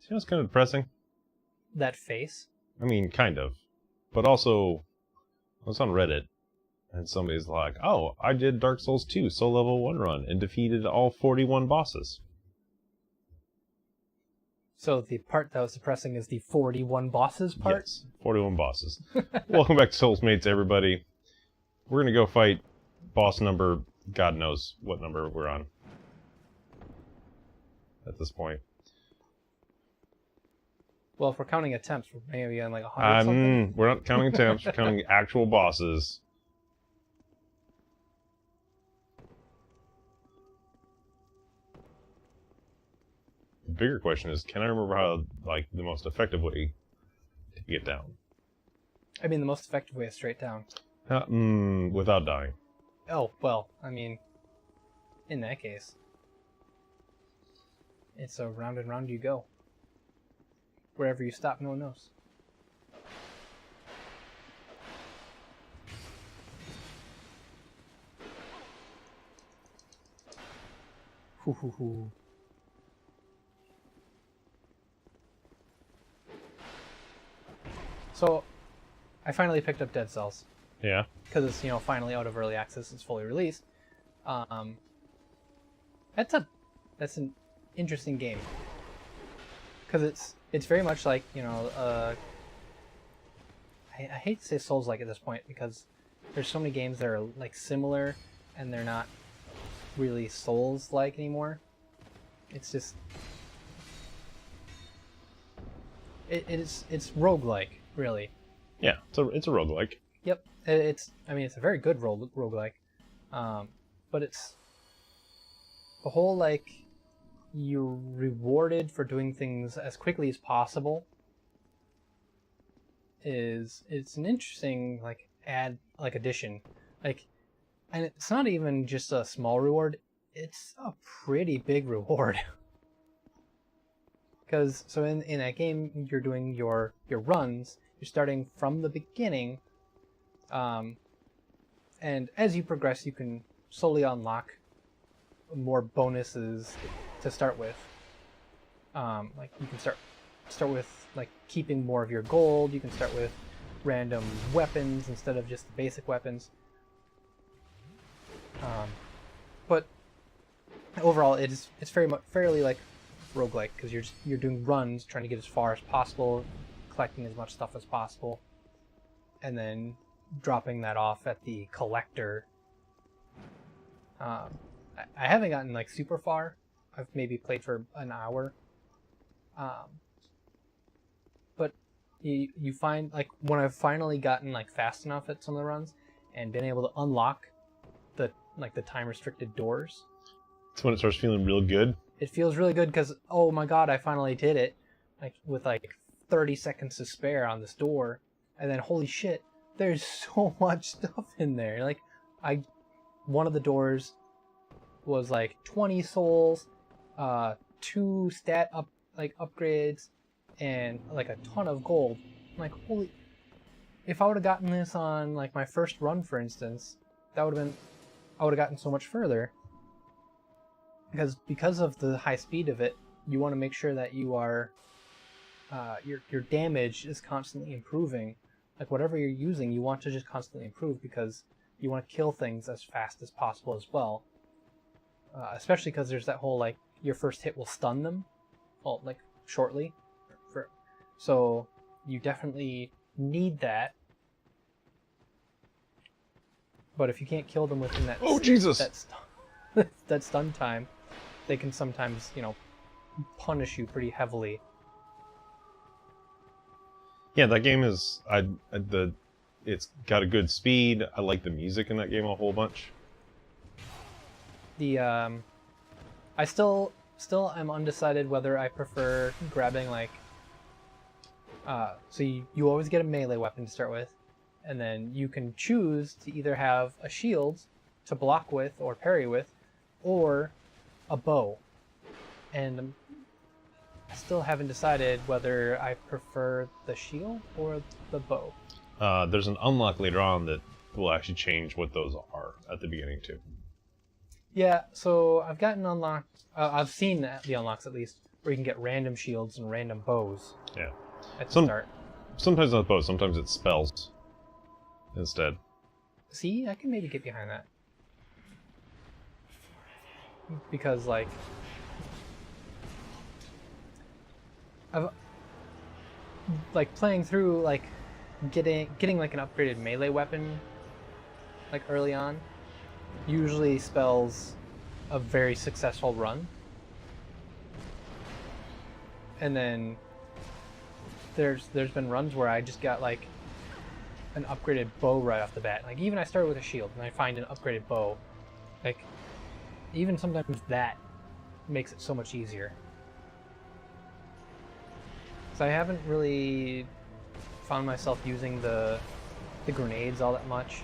See, that's kind of depressing. That face. I mean, kind of. But also, I was on Reddit, and somebody's like, oh, I did Dark Souls 2 Soul Level 1 run and defeated all 41 bosses. So the part that was depressing is the 41 bosses part? Yes, 41 bosses. Welcome back to Soulsmates, everybody. We're going to go fight boss number, God knows what number we're on at this point. Well, if we're counting attempts, we're maybe on like 100 something? We're not counting attempts, we're counting actual bosses. The bigger question is, can I remember how, like, the most effective way to get down? I mean, the most effective way is straight down. Without dying. Oh, well, I mean, in that case, it's a round and round you go. Wherever you stop, no one knows. Hoo hoo hoo. So, I finally picked up Dead Cells. Yeah. Because it's, you know, finally out of early access, it's fully released. That's an interesting game. Because it's very much like, you know, I hate to say Souls-like at this point, because there's so many games that are, like, similar, and they're not really Souls-like anymore. It's just... It's roguelike, really. Yeah, it's a roguelike. Yep, it's a very good roguelike, but it's the whole, like, you're rewarded for doing things as quickly as possible. It's an interesting, like, addition, like, and it's not even just a small reward; it's a pretty big reward. Because so in that game, you're doing your runs. You're starting from the beginning, and as you progress, you can slowly unlock more bonuses to start with. Like you can start with like keeping more of your gold. You can start with random weapons instead of just the basic weapons. But overall, it's fairly like roguelike, because you're doing runs, trying to get as far as possible, collecting as much stuff as possible, and then dropping that off at the collector. I haven't gotten like super far. I've maybe played for an hour. But you find, like, when I've finally gotten like fast enough at some of the runs and been able to unlock the time restricted doors, It's when it starts feeling real good. it feels really good, because, oh my god, I finally did it, like, with like 30 seconds to spare on this door, and then holy shit, there's so much stuff in there. Like, one of the doors was like 20 souls, 2 stat upgrades, and like a ton of gold. I'm like, holy, if I would have gotten this on like my first run, for instance, I would have gotten so much further. Because of the high speed of it, you want to make sure that you are your damage is constantly improving. Like, whatever you're using, you want to just constantly improve, because you want to kill things as fast as possible as well. Especially because there's that whole, like, your first hit will stun them, well, like, shortly. So you definitely need that. But if you can't kill them within that that stun time, they can sometimes, you know, punish you pretty heavily. Yeah, that game is it's got a good speed. I like the music in that game a whole bunch. I still am undecided whether I prefer grabbing, like, so you always get a melee weapon to start with, and then you can choose to either have a shield to block with or parry with, or a bow. And I still haven't decided whether I prefer the shield or the bow. There's an unlock later on that will actually change what those are at the beginning too. Yeah, so I've gotten unlocked. I've seen the unlocks at least, where you can get random shields and random bows. Yeah. At the start. Sometimes not bows. Sometimes it's spells instead. See, I can maybe get behind that. Because, like, I've, like, playing through, like, getting like an upgraded melee weapon, like, early on, usually spells a very successful run. And then there's been runs where I just got, like, an upgraded bow right off the bat. Like, even I started with a shield, and I find an upgraded bow. Like, even sometimes that makes it so much easier. So I haven't really found myself using the grenades all that much.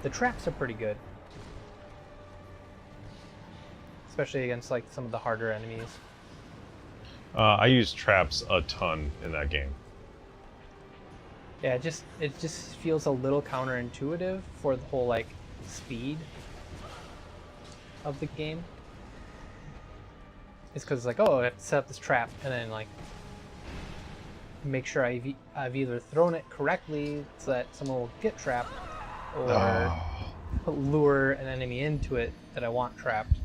The traps are pretty good. Especially against, like, some of the harder enemies. I use traps a ton in that game. Yeah, it just feels a little counterintuitive for the whole, like, speed of the game. It's because it's like, oh, I have to set up this trap and then, like, make sure I've either thrown it correctly so that someone will get trapped, or lure an enemy into it that I want trapped.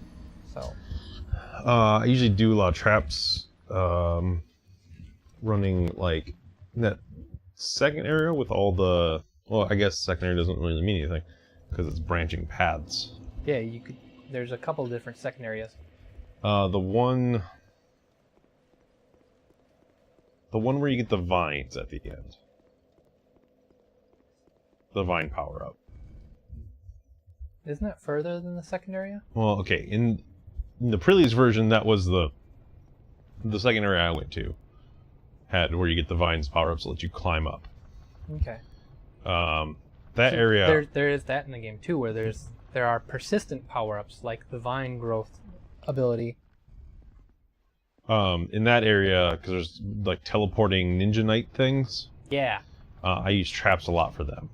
So I usually do a lot of traps, running, like, that second area with all the... Well, I guess second area doesn't really mean anything, because it's branching paths. Yeah, you could... There's a couple different second areas. The one where you get the vines at the end. The vine power-up. Isn't that further than the second area? Well, okay, in the previous version, that was the second area I went to. Had where you get the vines power-ups to let you climb up. Okay. That So area... There is that in the game, too, where there are persistent power-ups, like the vine growth ability. In that area, because there's, like, teleporting ninja knight things. Yeah. I use traps a lot for them.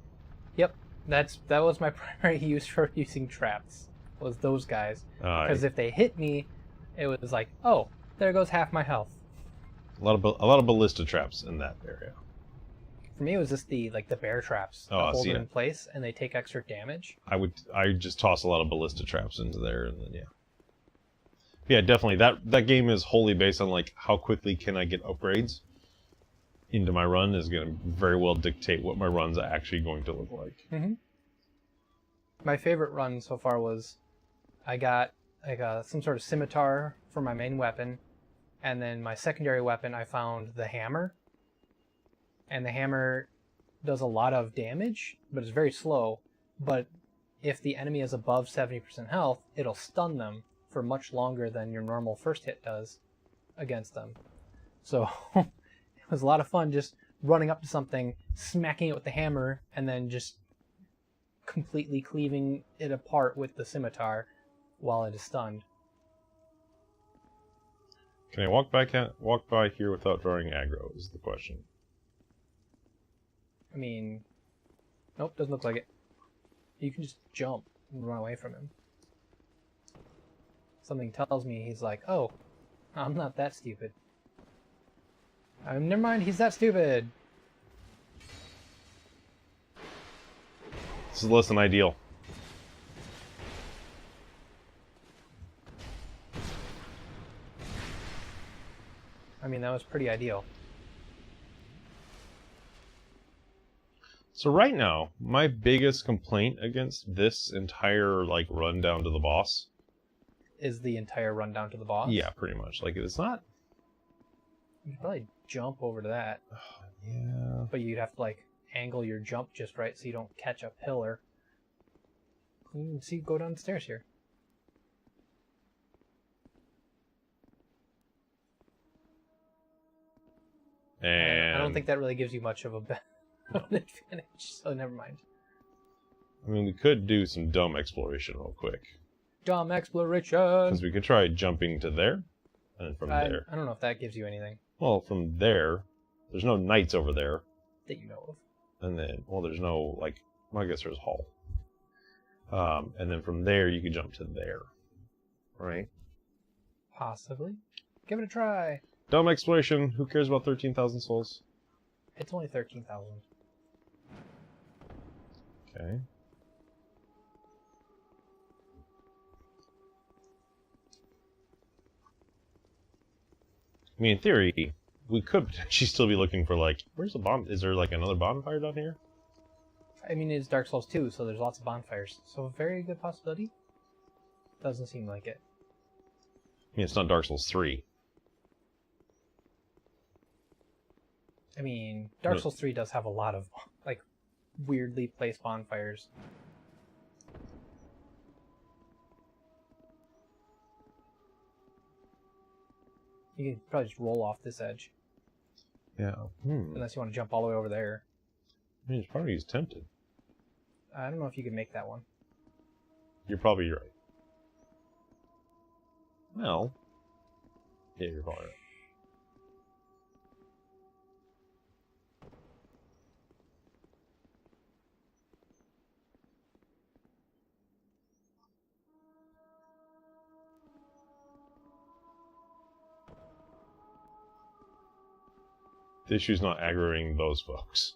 Yep. That was my primary use for using traps, was those guys. Because if they hit me, it was like, oh, there goes half my health. A lot of ballista traps in that area. For me, it was just the bear traps that hold it in place, and they take extra damage. I just toss a lot of ballista traps into there, and then yeah, definitely that game is wholly based on, like, how quickly can I get upgrades into my run is going to very well dictate what my run's actually going to look like. Mm-hmm. My favorite run so far was I got some sort of scimitar for my main weapon, and then my secondary weapon I found the hammer. And the hammer does a lot of damage, but it's very slow. But if the enemy is above 70% health, it'll stun them for much longer than your normal first hit does against them. So it was a lot of fun just running up to something, smacking it with the hammer, and then just completely cleaving it apart with the scimitar while it is stunned. Can I walk by here without drawing aggro is the question. I mean, nope, doesn't look like it. You can just jump and run away from him. Something tells me he's like, oh, I'm not that stupid. Never mind, he's that stupid. This is less than ideal. I mean, that was pretty ideal. So right now, my biggest complaint against this entire, like, run down to the boss... Is the entire run down to the boss? Yeah, pretty much. Like, it's not... You could probably jump over to that. Yeah... But you'd have to, like, angle your jump just right so you don't catch a pillar. You can see, go down the stairs here. And... I don't think that really gives you much of an advantage, so never mind. I mean, we could do some dumb exploration real quick. Dumb exploration! Because we could try jumping to there, and then from there... I don't know if that gives you anything. Well, from there, there's no knights over there. That you know of. And then, well, there's no, like... Well, I guess there's Hull. And then from there, you could jump to there. Right? Possibly. Give it a try. Dumb exploration. Who cares about 13,000 souls? It's only 13,000. Okay. I mean, in theory, we could potentially still be looking for, like, where's the is there, like, another bonfire down here? I mean, it's Dark Souls 2, so there's lots of bonfires. So a very good possibility. Doesn't seem like it. I mean, it's not Dark Souls 3. I mean, Dark No. Souls 3 does have a lot of, like, weirdly placed bonfires. You can probably just roll off this edge. Yeah. Unless you want to jump all the way over there. I mean, it's probably he's tempted. I don't know if you can make that one. You're probably right. Well. Yeah, you're probably right. The issue's not aggravating those folks.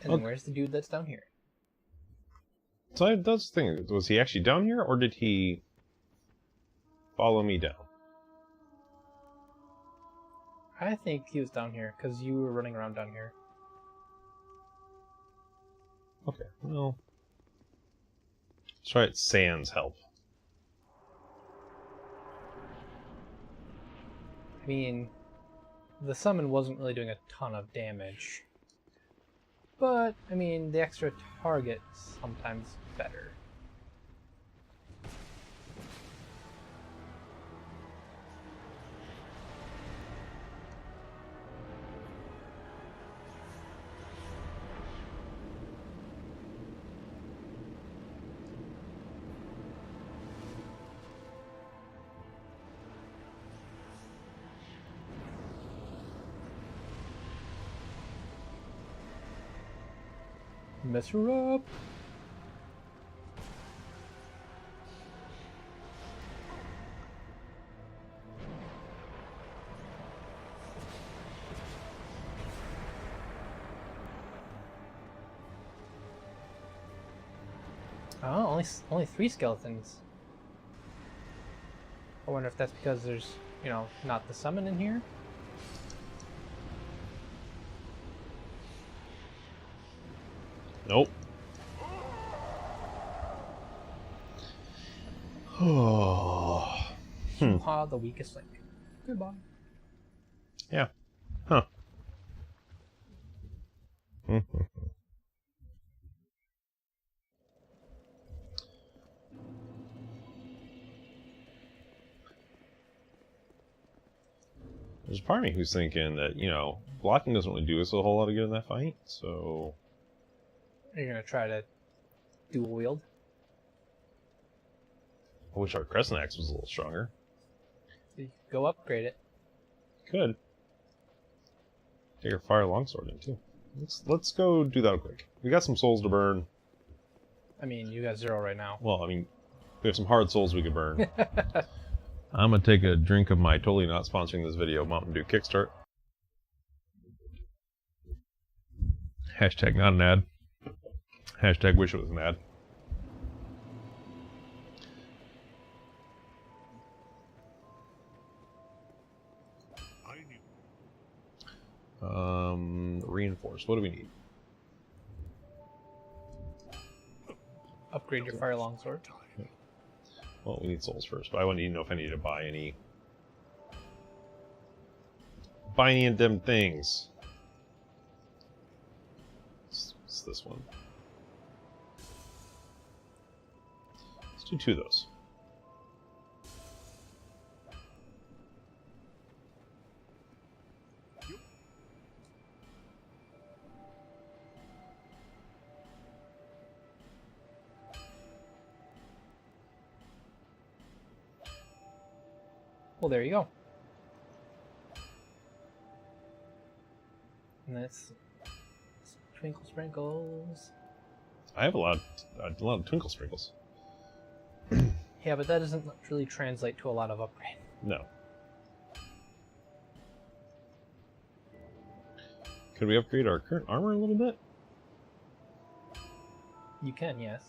And then where's the dude that's down here? So that's the thing. Was he actually down here, or did he follow me down? I think he was down here, because you were running around down here. Okay, well. Let's try it. Sans help. I mean, the summon wasn't really doing a ton of damage. But, I mean, the extra target's sometimes better. Mess her up! Oh, only 3 skeletons. I wonder if that's because there's, you know, not the summon in here? Nope. Oh. You are the weakest link. Goodbye. Yeah. Huh. There's a part of me who's thinking that, you know, blocking doesn't really do us a whole lot of good in that fight, so... You're gonna try to dual wield? I wish our Crescent Axe was a little stronger. You could go upgrade it. Could. Take our Fire Longsword in, too. Let's go do that quick. We got some souls to burn. I mean, you got 0 right now. Well, I mean, we have some hard souls we could burn. I'm gonna take a drink of my totally not sponsoring this video Mountain Dew Kickstart. Hashtag not an ad. Hashtag wish it was an ad. Reinforce. What do we need? Upgrade your fire longsword. Well, we need souls first, but I want to know if I need to buy any. Buy any of them things. It's this one. Let's do 2 of those. Well, there you go. And that's twinkle sprinkles. I have a lot of twinkle sprinkles. Yeah, but that doesn't really translate to a lot of upgrade. No. Could we upgrade our current armor a little bit? You can, yes.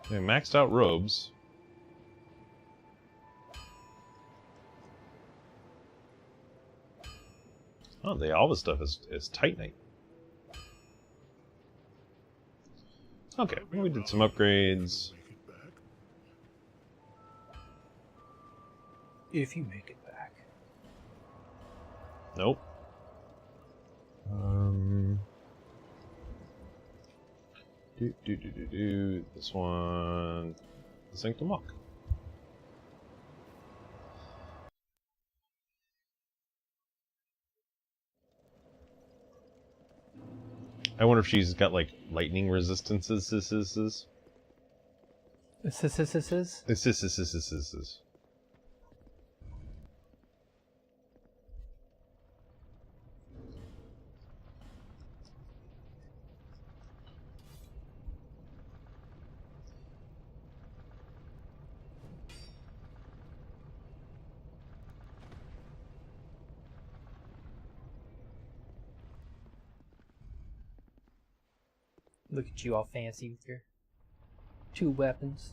We have maxed out robes. Oh, all the stuff is Titanite. Okay, we did some upgrades. If you make it back. Nope. This one, the Sanctum Walk. I wonder if she's got like lightning resistances. This. Look at you all fancy with your 2 weapons.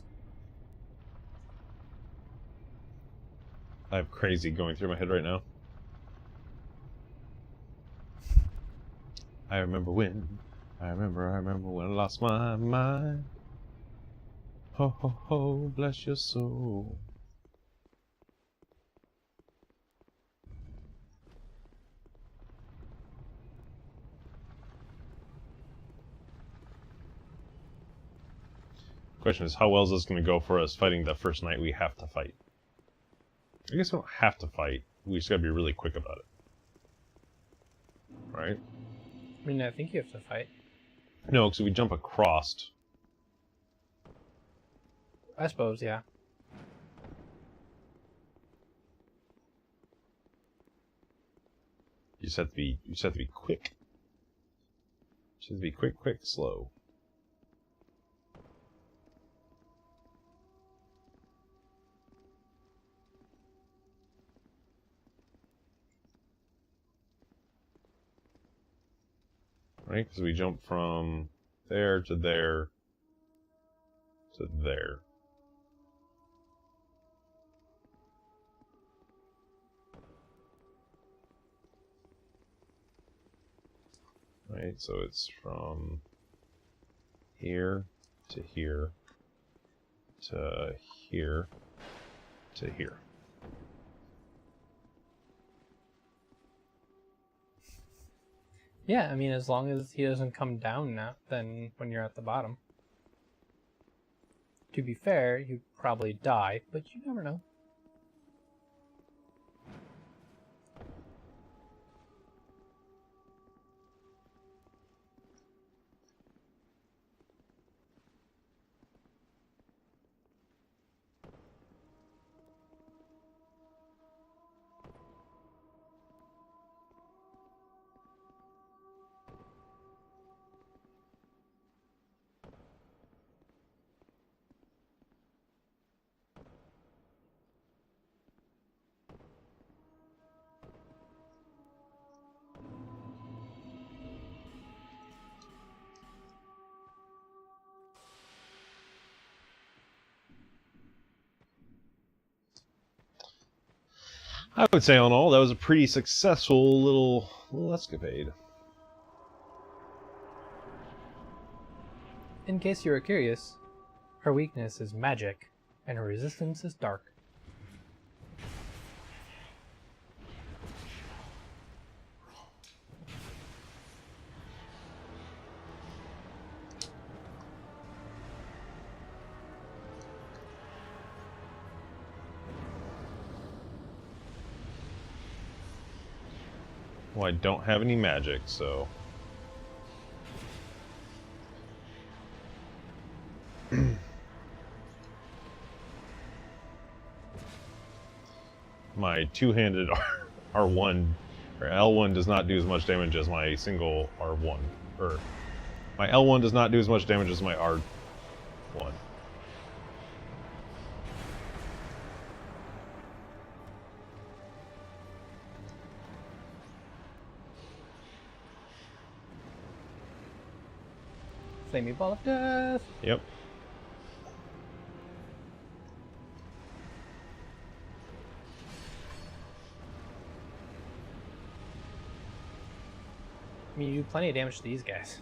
I have crazy going through my head right now. I remember when I lost my mind. Ho ho ho, bless your soul. Question is, how well is this going to go for us fighting the first knight we have to fight? I guess we don't have to fight. We just got to be really quick about it. Right? I mean, I think you have to fight. No, because if we jump across... I suppose, yeah. You just have to be quick. You just have to be quick, slow. Right? Because we jump from there to there to there. Right? So it's from here to here to here to here. Yeah, I mean, as long as he doesn't come down now, then when you're at the bottom. To be fair, you'd probably die, but you never know. I would say, all in all, that was a pretty successful little escapade. In case you were curious, her weakness is magic, and her resistance is dark. Well, I don't have any magic, so... My two-handed R1 or L1 does not do as much damage as my single R1. Or my L1 does not do as much damage as my R1. Flamey ball of death. Yep. I mean, you do plenty of damage to these guys.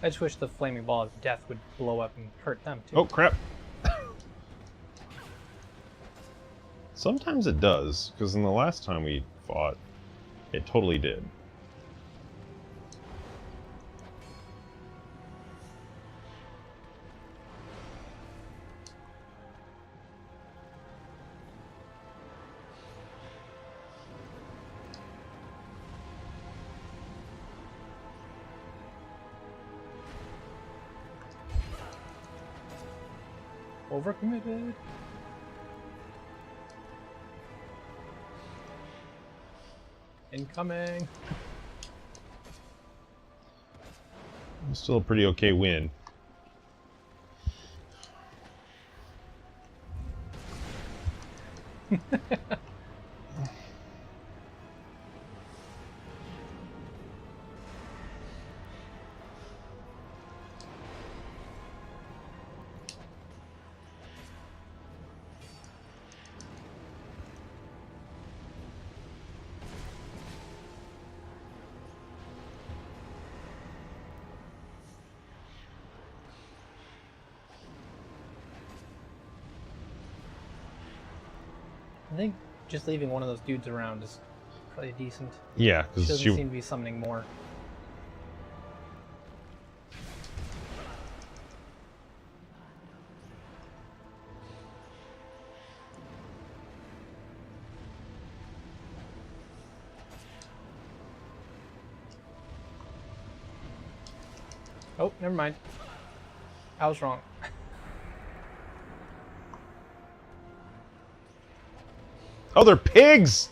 I just wish the flaming ball of death would blow up and hurt them too. Oh, crap. Sometimes it does, because in the last time we fought, it totally did. Overcommitted. Incoming. Still a pretty okay win. I think just leaving one of those dudes around is probably decent. Yeah, She because doesn't she... seem to be summoning more. Oh, never mind. I was wrong. Oh, they're pigs!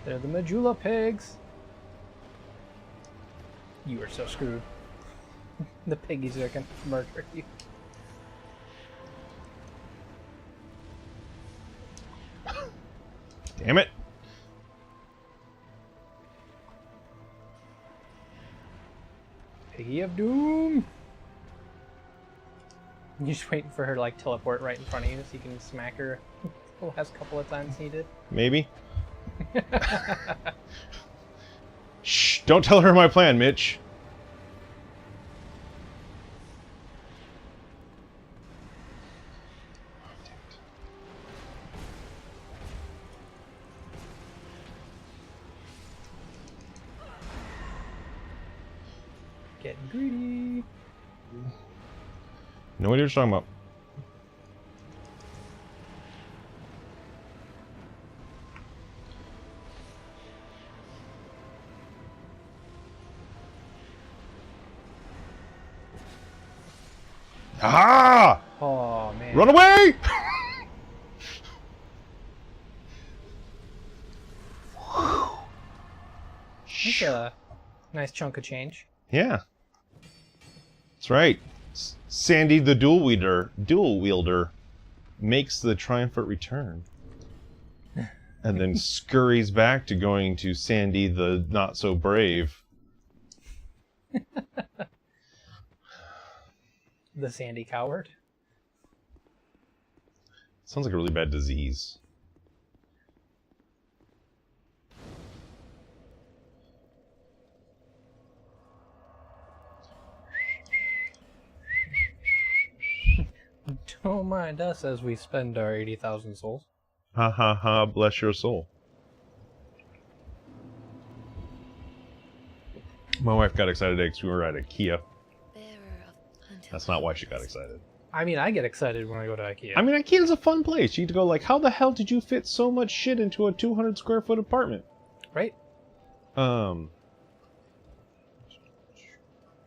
They're the Majula pigs. You are so screwed. The piggies are gonna murder you. Damn it. Piggy of Doom! You're just waiting for her to like teleport right in front of you so you can smack her the last couple of times needed. Maybe. Shh! Don't tell her my plan, Mitch. Getting greedy. No idea what you're talking about. Aha! Oh man. Run away! That's a nice chunk of change. Yeah. That's right. Sandy the dual wielder makes the triumphant return. And then scurries back to going to Sandy the not so brave. The Sandy Coward. Sounds like a really bad disease. Don't mind us as we spend our 80,000 souls. Ha ha ha, bless your soul. My wife got excited because we were at IKEA. That's not why she got excited. I mean, I get excited when I go to IKEA. I mean, IKEA's a fun place. You'd go like, how the hell did you fit so much shit into a 200 square foot apartment? Right?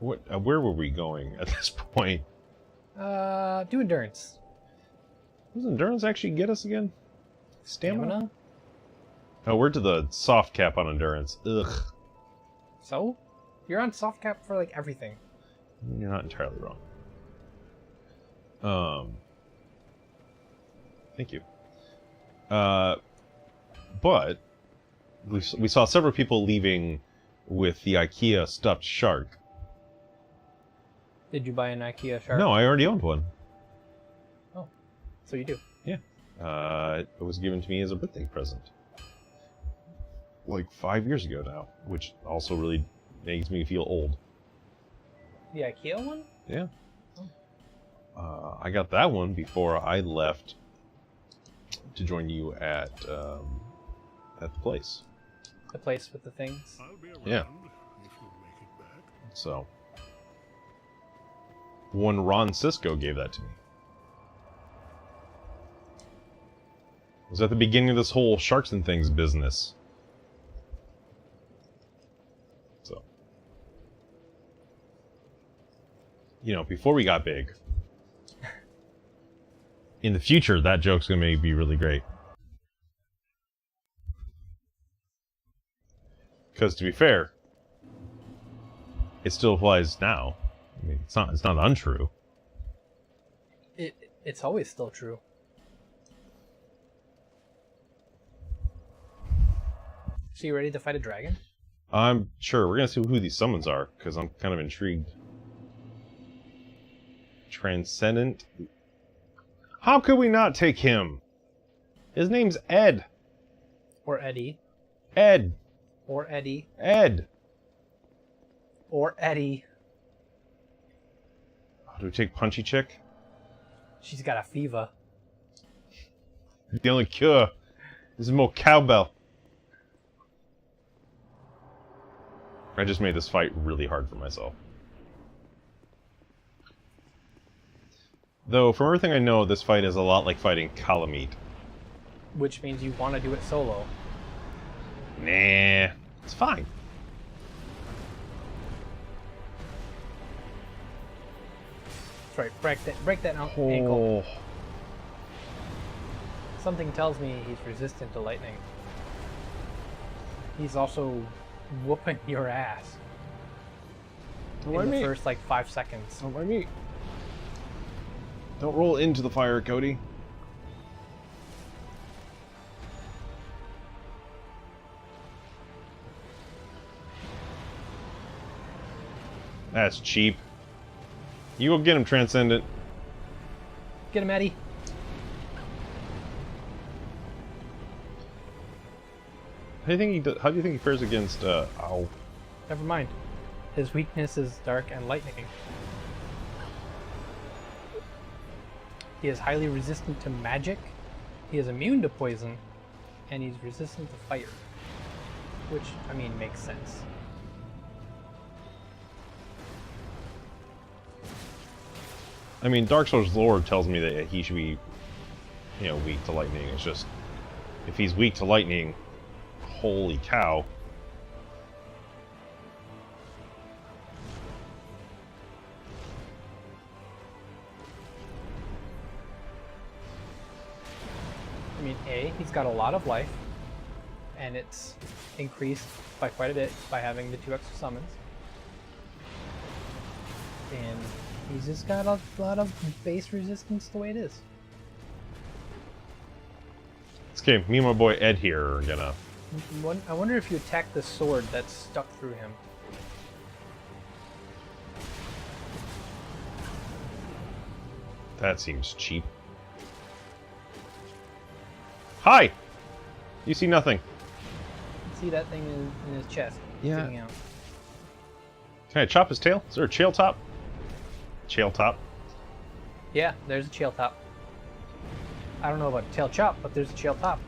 Where were we going at this point? Do endurance. Does endurance actually get us again? Stamina? Oh, we're to the soft cap on endurance. Ugh. So? You're on soft cap for, like, everything. You're not entirely wrong. Thank you. But we saw several people leaving with the IKEA stuffed shark. Did you buy an IKEA shark? No, I already owned one. Oh, so you do? Yeah. It was given to me as a birthday present. Like 5 years ago now, which also really makes me feel old. The IKEA one? Yeah. I got that one before I left to join you at the place. The place with the things? Yeah. So, one Ron Cisco gave that to me. It was at the beginning of this whole Sharks and Things business. So, you know, before we got big. In the future, that joke's going to be really great. Because to be fair, it still applies now. I mean, it's not untrue. It's always still true. So you ready to fight a dragon? I'm sure. We're going to see who these summons are, because I'm kind of intrigued. Transcendent. How could we not take him? His name's Ed. Or Eddie. Ed. Or Eddie. Ed. Or Eddie. Oh, do we take Punchy Chick? She's got a fever. The only cure is more cowbell. I just made this fight really hard for myself. Though, from everything I know, this fight is a lot like fighting Kalameet. Which means you want to do it solo. Nah, it's fine. That's right, break that ankle. Oh. Something tells me he's resistant to lightning. He's also whooping your ass. In the first, like, 5 seconds. Don't mind me. Don't roll into the fire, Cody. That's cheap. You go get him, Transcendent. Get him, Eddie. How do you think he fares against? Ow. Never mind. His weakness is dark and lightning. He is highly resistant to magic. He is immune to poison, and he's resistant to fire. Which, I mean, makes sense. I mean, Dark Souls lore tells me that he should be, you know, weak to lightning. It's just, if he's weak to lightning, holy cow. I mean, he's got a lot of life, and it's increased by quite a bit by having the 2 extra summons. And he's just got a lot of base resistance the way it is. Okay, me and my boy Ed here are gonna... I wonder if you attack the sword that's stuck through him. That seems cheap. Hi! You see nothing. See that thing in his chest? Yeah. Sticking out. Can I chop his tail? Is there a chail top? Chail top? Yeah, there's a chail top. I don't know about a tail chop, but there's a tail top.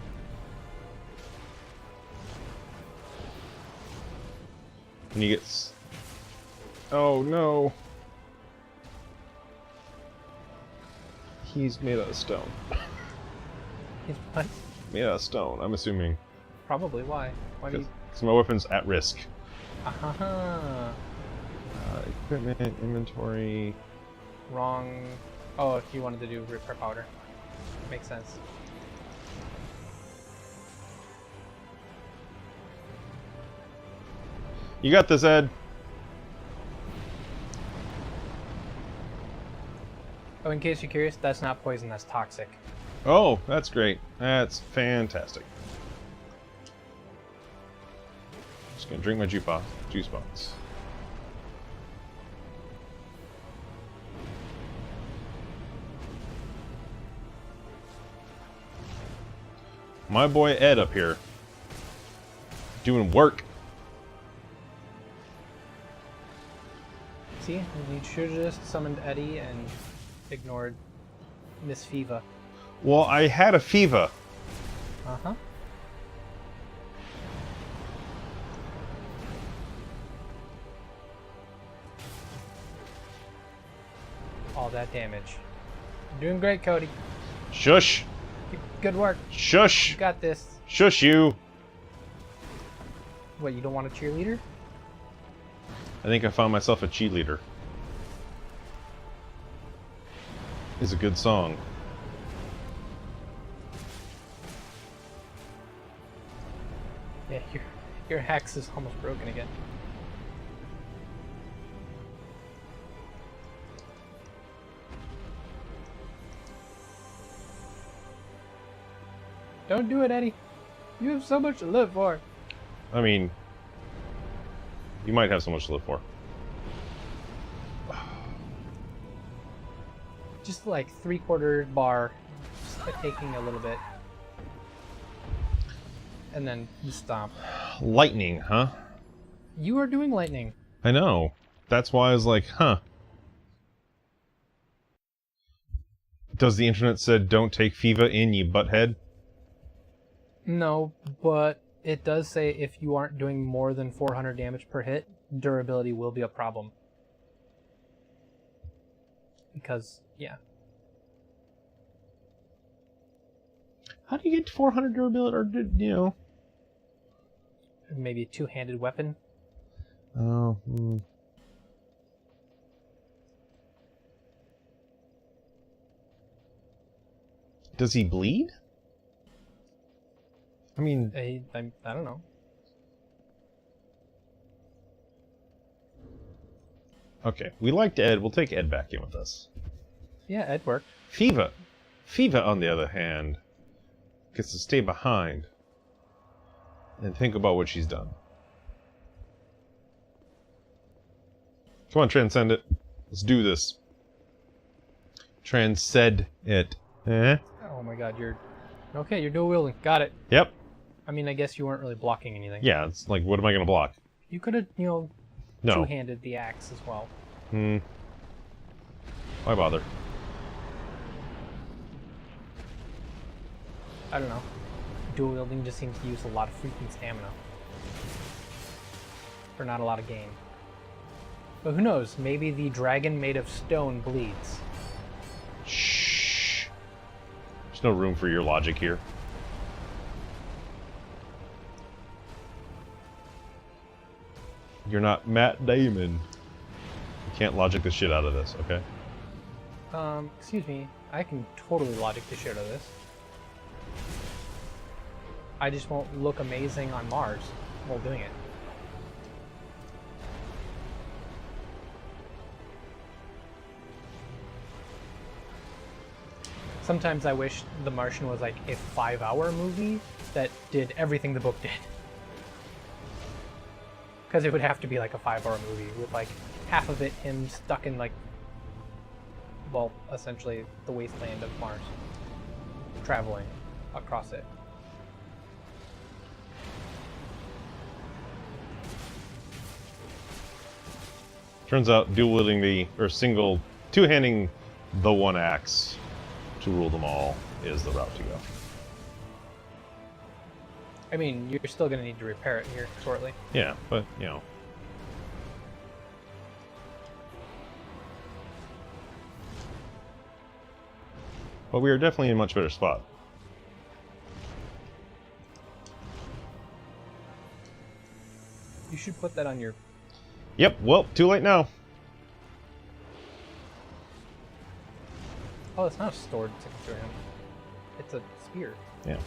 And you get... Oh, no. He's made out of stone. He's what? Made out of stone, I'm assuming. Probably. Why? Why do you... Because my weapon's at risk. Uh-huh. Equipment, inventory... Wrong. Oh, if you wanted to do repair powder. Makes sense. You got this, Ed. Oh, in case you're curious, that's not poison, that's toxic. Oh, that's great. That's fantastic. Just gonna drink my juice box. My boy Ed up here. Doing work. See? You should have just summoned Eddie and ignored Miss Fiva. Well, I had a fever. Uh-huh. All that damage. You're doing great, Cody. Shush. Good work. Shush. You got this. Shush you. What, you don't want a cheerleader? I think I found myself a cheerleader. Is a good song. Yeah, your axe is almost broken again. Don't do it, Eddie. You have so much to live for. I mean, you might have so much to live for. Just like 3/4 bar, just taking a little bit. And then you stomp. Lightning, huh? You are doing lightning. I know. That's why I was like, huh. Does the internet said don't take Fiva in, ye butthead? No, but it does say if you aren't doing more than 400 damage per hit, durability will be a problem. Because, yeah. How do you get 400 durability, or, you know? Maybe a two-handed weapon. Oh, Does he bleed? I mean... I don't know. Okay, we liked Ed. We'll take Ed back in with us. Yeah, Ed worked. Fiva. Fiva, on the other hand, gets to stay behind and think about what she's done. Come on, transcend it. Let's do this. Transcend it. Eh? Oh my god, you're... Okay, you're dual wielding. Got it. Yep. I mean, I guess you weren't really blocking anything. Yeah, it's like, what am I going to block? You could have, No. two-handed the axe as well. Why bother? I don't know. Dual wielding just seems to use a lot of freaking stamina. For not a lot of gain. But who knows? Maybe the dragon made of stone bleeds. Shh. There's no room for your logic here. You're not Matt Damon. You can't logic the shit out of this, okay? Excuse me. I can totally logic the shit out of this. I just won't look amazing on Mars while doing it. Sometimes I wish The Martian was like a 5-hour movie that did everything the book did. Because it would have to be like a 5-hour movie with like half of it him stuck in like, well, essentially the wasteland of Mars, traveling across it. Turns out dual wielding the, or two-handing the one axe to rule them all is the route to go. I mean, you're still going to need to repair it here shortly. Yeah, but, you know. But we are definitely in a much better spot. You should put that on your... Yep, well, too late now. Oh, it's not a sword signature him. It's a spear. Yeah.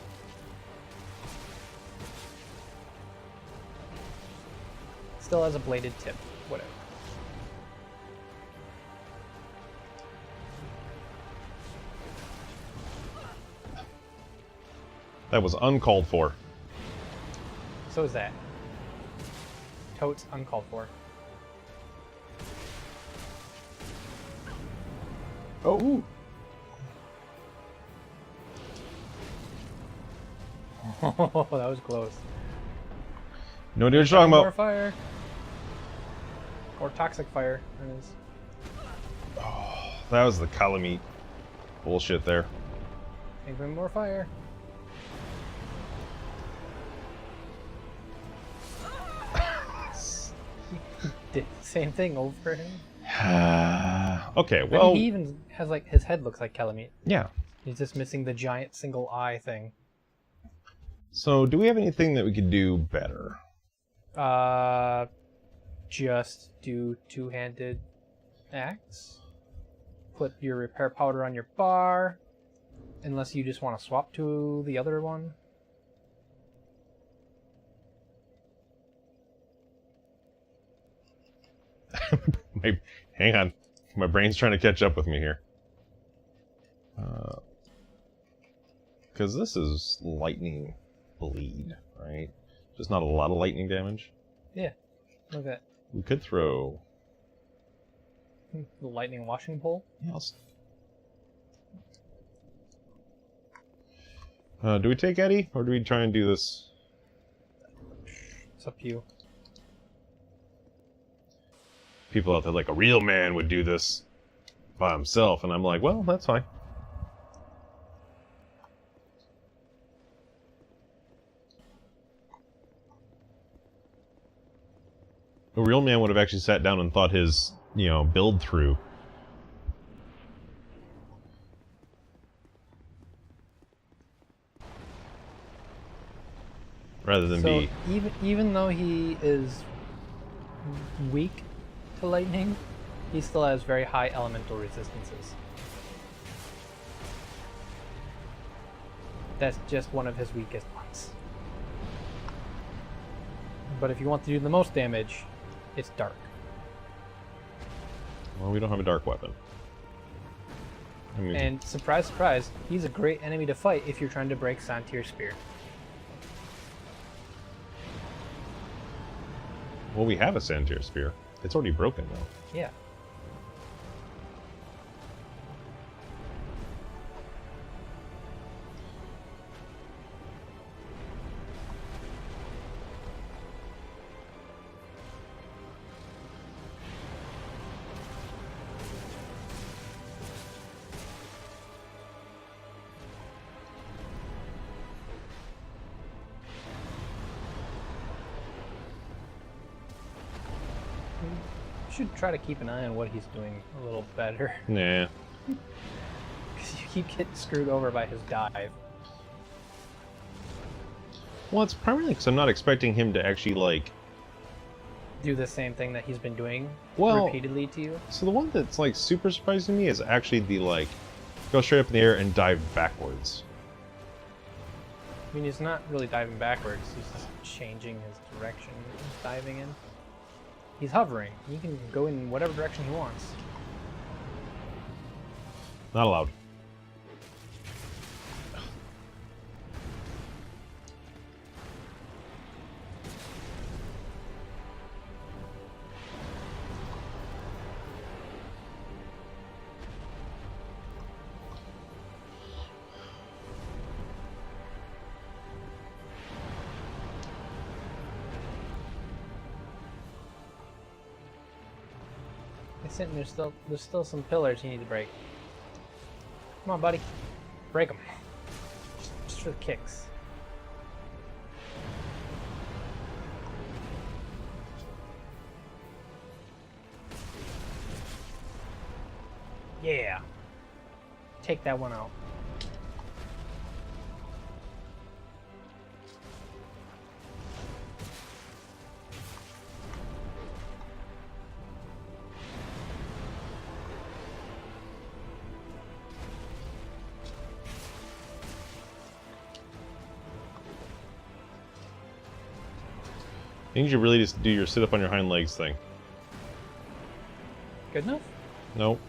Still has a bladed tip. Whatever. That was uncalled for. So is that. Totes uncalled for. Oh. Ooh. Oh, that was close. No idea what you're talking More about. fire. Or toxic fire. That is. Oh, that was the Calamite bullshit there. Even more fire. Did the same thing over him. Okay, I well, mean, he even has like his head looks like Calamite. yeah. He's just missing the giant single eye thing. So, do we have anything that we could do better? Just do two-handed axe. Put your repair powder on your bar, unless you just want to swap to the other one. Hang on. My brain's trying to catch up with me here. Because this is lightning bleed, right? Just not a lot of lightning damage. Yeah, look at that. We could throw... The lightning washing pole. Yeah, do we take Eddie, or do we try and do this? It's up to you. People out there like, a real man would do this by himself, and I'm like, well, that's fine. A real man would have actually sat down and thought his, build through. Rather than So be... even though he is weak to lightning, he still has very high elemental resistances. That's just one of his weakest ones. But if you want to do the most damage, it's dark. Well, we don't have a dark weapon. I mean, And surprise, surprise, he's a great enemy to fight if you're trying to break Santier's spear. well, we have a Santir Spear. It's already broken, though. Yeah. Should try to keep an eye on what he's doing a little better. Nah. Because you keep getting screwed over by his dive. Well, it's primarily because I'm not expecting him to actually, like... Do the same thing that he's been doing Well, repeatedly to you. So the one that's, like, super surprising me is actually the, like, go straight up in the air and dive backwards. I mean, he's not really diving backwards. He's just changing his direction he's diving in. He's hovering. He can go in whatever direction he wants. Not allowed. It's sitting there's still some pillars you need to break. Come on, buddy. Break them. Just for the kicks. Yeah. Take that one out. I need you to really just do your sit up on your hind legs thing. Good enough? Nope.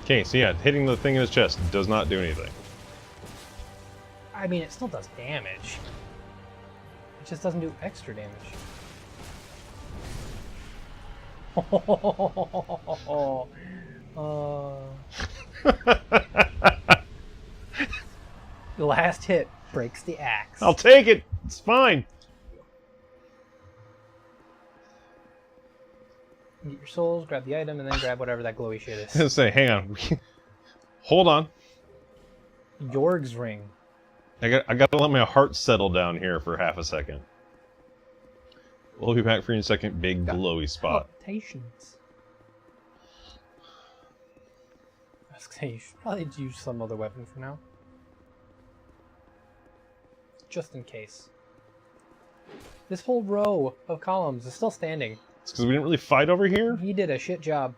Okay, so yeah, hitting the thing in his chest does not do anything. I mean, it still does damage. It just doesn't do extra damage. The last hit breaks the axe. I'll take it. It's fine. Get your souls, grab the item, and then grab whatever that glowy shit I was is. gonna say, hang on. Hold on. Yorg's ring. I got to let my heart settle down here for half a second. We'll be back for you in a second. Big glowy spot. Palpitations. I was gonna say, you should probably use some other weapon for now. Just in case. This whole row of columns is still standing. It's because we didn't really fight over here? He did a shit job.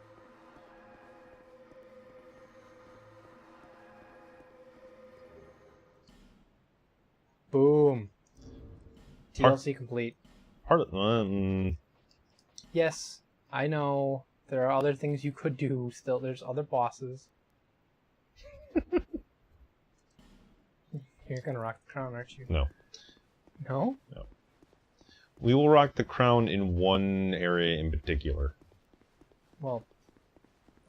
Boom. TLC complete. Part of... Yes, I know. There are other things you could do still. There's other bosses. You're gonna rock the crown, aren't you? No. No? No. We will rock the crown in one area in particular. Well,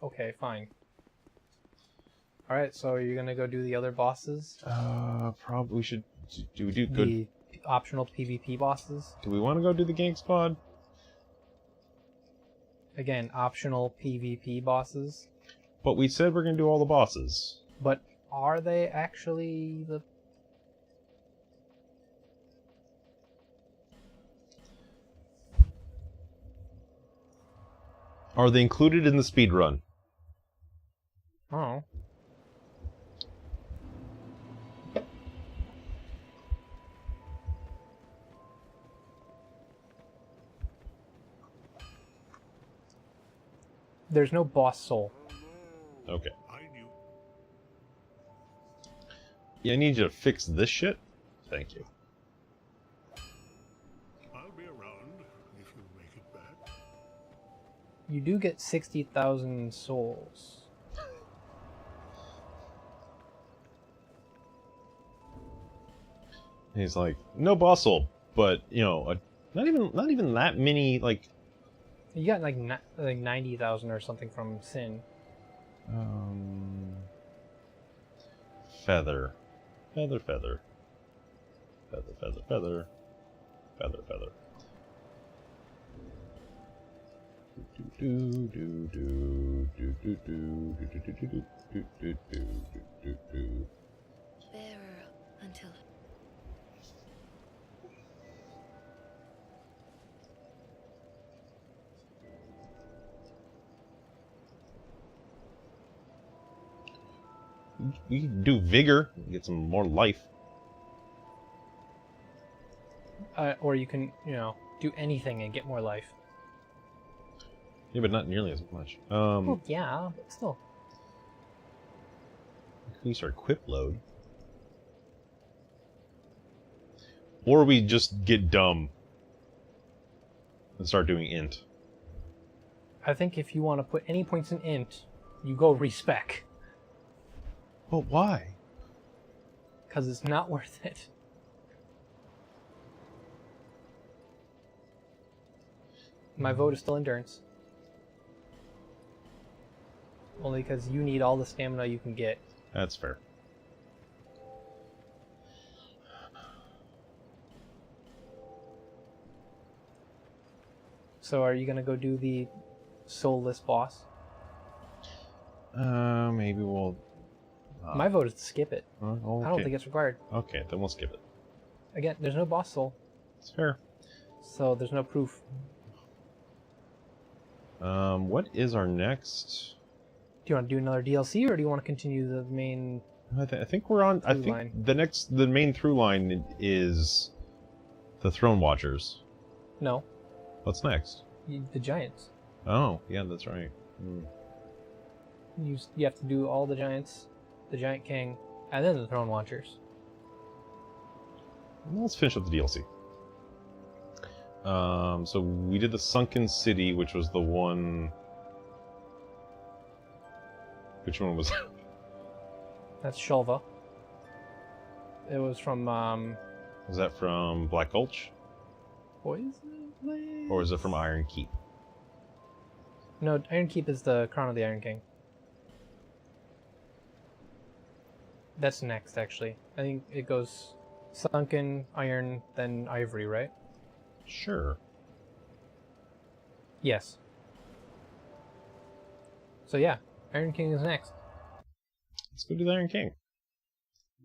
okay, fine. Alright, so are you gonna go do the other bosses? Probably we should... Do we do good... The optional PvP bosses? Do we want to go do the Gang Squad? Again, optional PvP bosses. But we said we're going to do all the bosses. But are they actually the... Are they included in the speed run? Oh. There's no boss soul. Okay. Yeah, I need you to fix this shit. Thank you. I'll be around if you make it back. You do get 60,000 souls. And he's like, no boss soul, but you know, not even that many like. You got like 90,000 or something from Sin. Feather, feather, feather, feather, feather, feather, feather, feather. Do do do do do do do do do do do do do do. Bearer until We can do vigor, get some more life. Or you can, you know, do anything and get more life. Yeah, but not nearly as much. Well, yeah, but still. Increase our equip load. Or we just get dumb and start doing int. I think if you want to put any points in int, you go respec. But why? Because it's not worth it. My vote is still endurance. Only because you need all the stamina you can get. That's fair. So are you going to go do the soulless boss? Maybe we'll... My vote is to skip it. Okay. I don't think it's required. Okay, then we'll skip it. Again, there's no boss soul, It's fair. so there's no proof. What is our next... Do you want to do another DLC, or do you want to continue the main... I think we're on... I Through think line. the main through line is the Throne Watchers. No, What's next? the giants. Oh, yeah, that's right. Hmm. You have to do all the giants, the Giant King, and then the Throne Watchers. Well, let's finish up the DLC. So we did the Sunken City, which was the one... Which one was that? That's Shulva. It was from, Was that from Black Gulch? Poison Blade? Or is it from Iron Keep? No, Iron Keep is the Crown of the Iron King. That's next, actually. I think it goes Sunken, Iron, then Ivory, right? Sure. Yes. So yeah, Iron King is next. Let's go do the Iron King.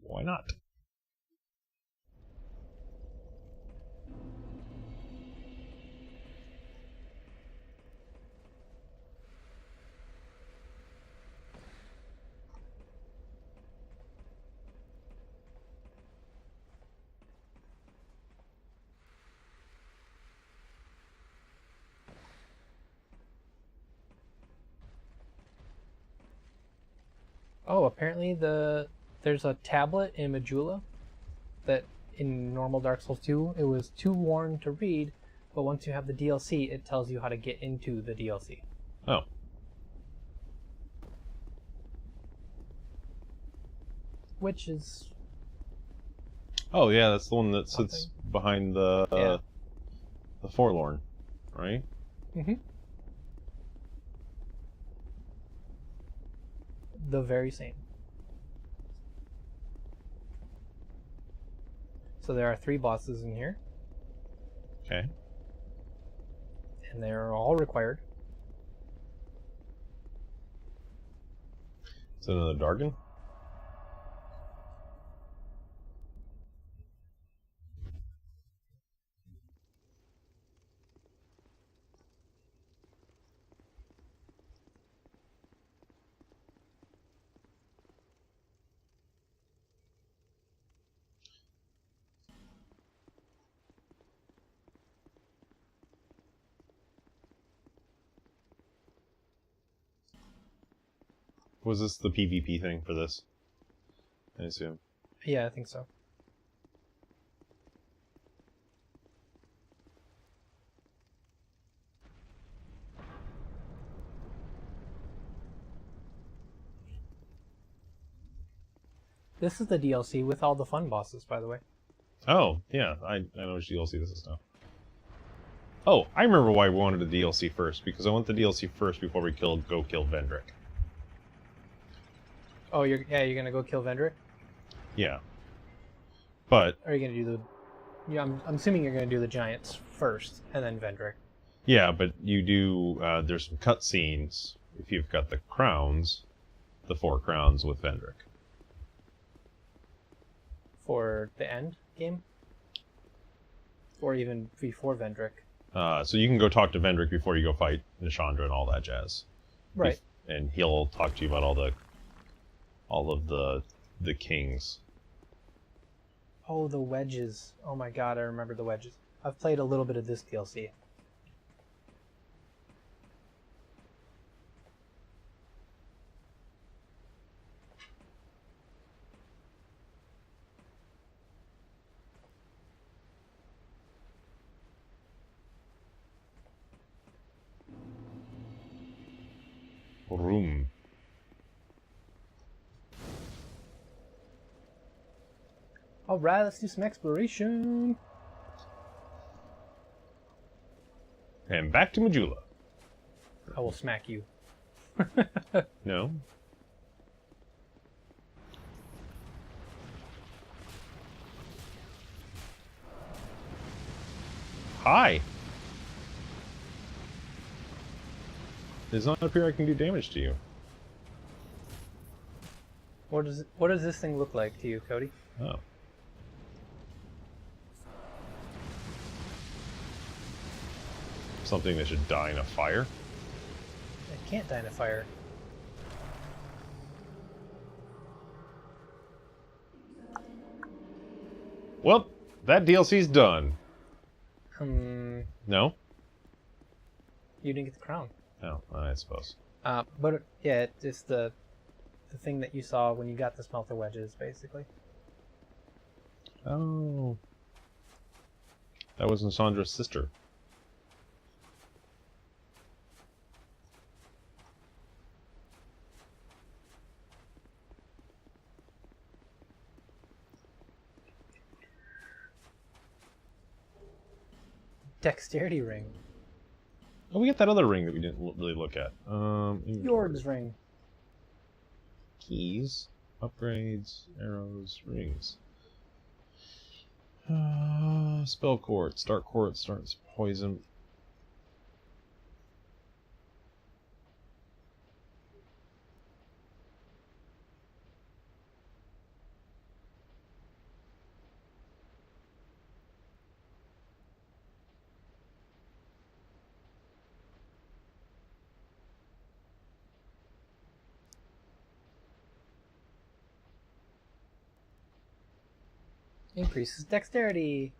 Why not? Oh, apparently there's a tablet in Majula that in normal Dark Souls 2 it was too worn to read, but once you have the DLC it tells you how to get into the DLC. Oh. Which is Oh, yeah, that's the one that sits Something. behind the Forlorn, right? the very same. So there are 3 bosses in here, Okay. and they're all required. Is it another Dargon? Was this the PvP thing for this? I assume. Yeah, I think so. This is the DLC with all the fun bosses, by the way. Oh, yeah, I know which DLC this is now. Oh, I remember why we wanted the DLC first, because I want the DLC first before we go kill Vendrick. Oh, you're gonna go kill Vendrick? Yeah. But, Or are you gonna do the... Yeah, I'm assuming you're gonna do the giants first, and then Vendrick. yeah, but you do, there's some cutscenes, if you've got the crowns, the 4 crowns with Vendrick. For the end game? Or even before Vendrick? So you can go talk to Vendrick before you go fight Nishandra and all that jazz. Right. And he'll talk to you about all of the kings. Oh, the wedges. Oh my god, I remember the wedges. I've played a little bit of this DLC. room. Alright, let's do some exploration. And back to Majula. I will smack you. No? Hi! It does not appear I can do damage to you. What does this thing look like to you, Cody? Oh. Something that should die in a fire? It can't die in a fire. Well, that DLC's done. No? You didn't get the crown. No, I suppose. But yeah, it's the thing that you saw when you got the smelter wedges, basically. Oh. That was Sandra's sister. Dexterity ring. Oh, we got that other ring that we didn't really look at. Yorg's ring. Keys, upgrades, arrows, rings. Spell quartz, dark quartz, starts poison. Increases dexterity.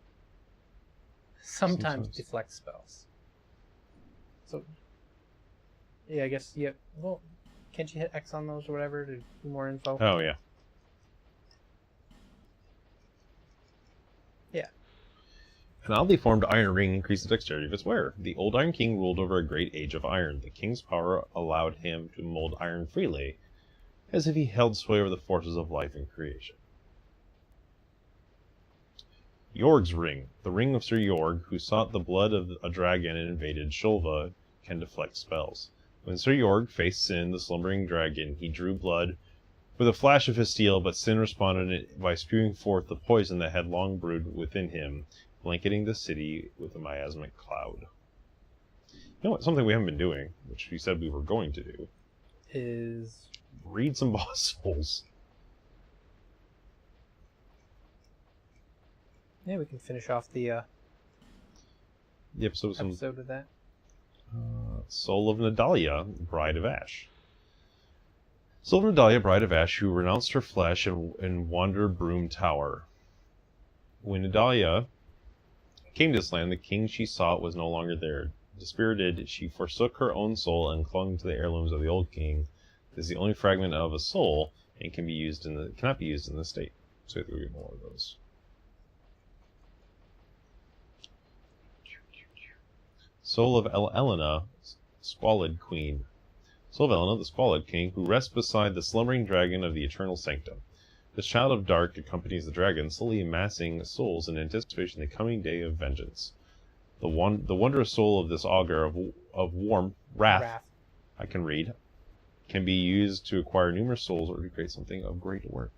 Sometimes Sometimes. deflects spells. So, yeah, I guess, yeah. Well, can't you hit X on those or whatever to do more info? Oh, yeah. Yeah. An oddly formed iron ring increased the dexterity of its wearer. The old Iron King ruled over a great age of iron. The king's power allowed him to mold iron freely, as if he held sway over the forces of life and creation. Yorg's ring. The ring of Sir Yorg, who sought the blood of a dragon and invaded Shulva, can deflect spells. When Sir Yorg faced Sin, the slumbering dragon, he drew blood with a flash of his steel, but Sin responded by spewing forth the poison that had long brewed within him, blanketing the city with a miasmic cloud. You know what? Something we haven't been doing, which we said we were going to do, Is read some boss souls. yeah, we can finish off the The episode with some episode of that. Soul of Nadalia, Bride of Ash. Soul of Nadalia, Bride of Ash, who renounced her flesh and wandered Broom Tower. When Nadalia came to this land, the king she sought was no longer there. Dispirited, she forsook her own soul and clung to the heirlooms of the old king. This is the only fragment of a soul and cannot be used in the state. So we get more of those. Soul of Elena, Squalid Queen. Soul of Elena, the Squalid King, who rests beside the slumbering dragon of the Eternal Sanctum. This child of dark accompanies the dragon, slowly amassing souls in anticipation of the coming day of vengeance. The wondrous soul of this augur of warm wrath, I can read, can be used to acquire numerous souls or to create something of great worth.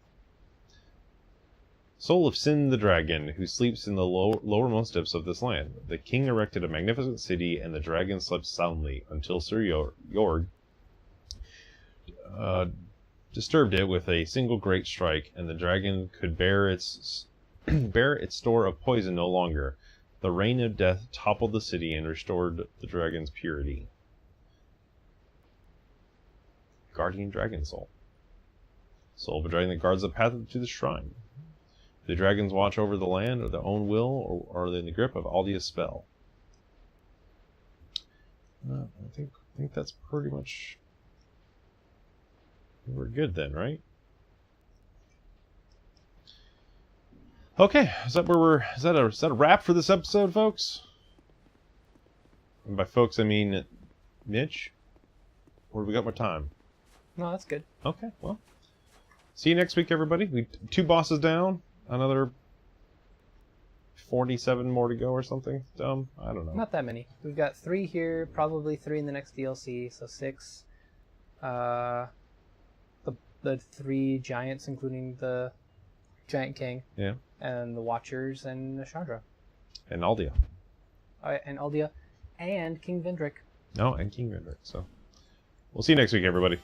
Soul of Sin the Dragon, who sleeps in the lowermost depths of this land. The king erected a magnificent city, and the dragon slept soundly until Sir Yorg disturbed it with a single great strike, and the dragon could bear its store of poison no longer. The rain of death toppled the city and restored the dragon's purity. Guardian Dragon Soul. Soul of a dragon that guards the path to the shrine. The dragons watch over the land of their own will, or are they in the grip of Aldia's spell? I think that's pretty much. We're good then, right? Okay, is that a wrap for this episode, folks? And by folks, I mean Mitch. Or we got more time? No, that's good. Okay, well. See you next week, everybody. We 2 bosses down. Another 47 more to go or something. Dumb. I don't know. Not that many. We've got 3 here, probably 3 in the next DLC, so 6. The 3 giants, including the Giant King. Yeah. And the Watchers and Chandra. And Aldia. And Aldia. And King Vendrick. Oh, and King Vendrick. So we'll see you next week, everybody.